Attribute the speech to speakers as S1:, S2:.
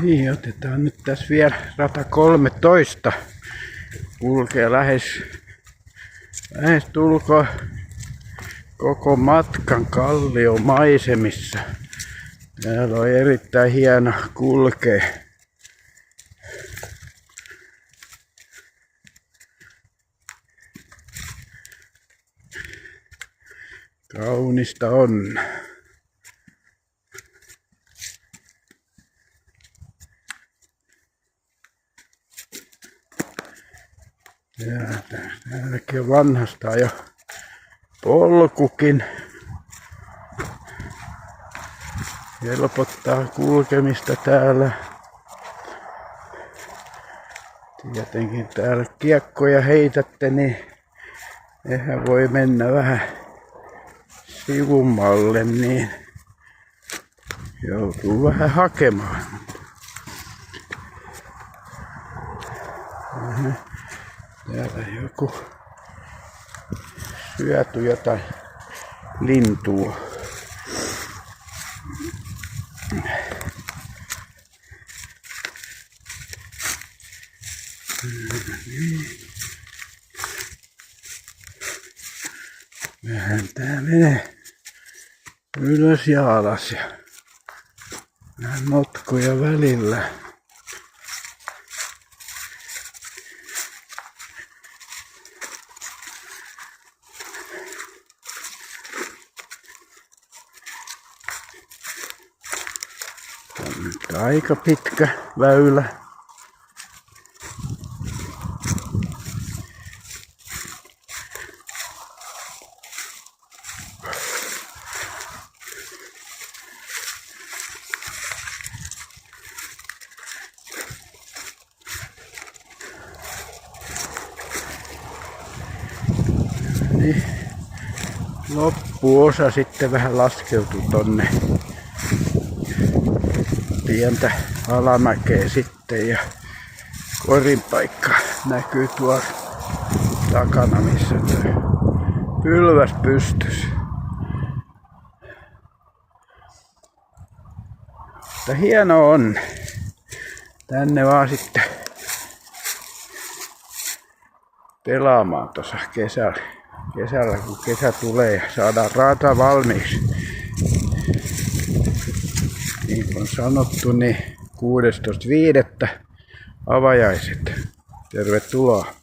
S1: Niin, otetaan nyt tässä vielä rata 13. Kulkee lähes tulko koko matkan kalliomaisemissa. Täällä on erittäin hieno kulkea. Kaunista on. Täälläkin on vanhastaan jo polkukin. Helpottaa kulkemista täällä. Tietenkin täällä kiekkoja heitätte, niin eihän voi mennä vähän sivummalle, niin joutuu vähän hakemaan. Täällä joku syöty jotain lintua. Vähän tää menee ylös ja alas ja vähän notkoja välillä. On nyt aika pitkä väylä. Niin, loppuosa sitten vähän laskeutuu tonne pientä alamäkeä sitten ja korin paikka näkyy tuolla takana, missä pylväs pystys. Mutta hieno on. Tänne vaan sitten pelaamaan tuossa kesällä kun kesä tulee ja saadaan rata valmiiksi. Niin kuin sanottu, niin 16.5. avajaiset. Tervetuloa.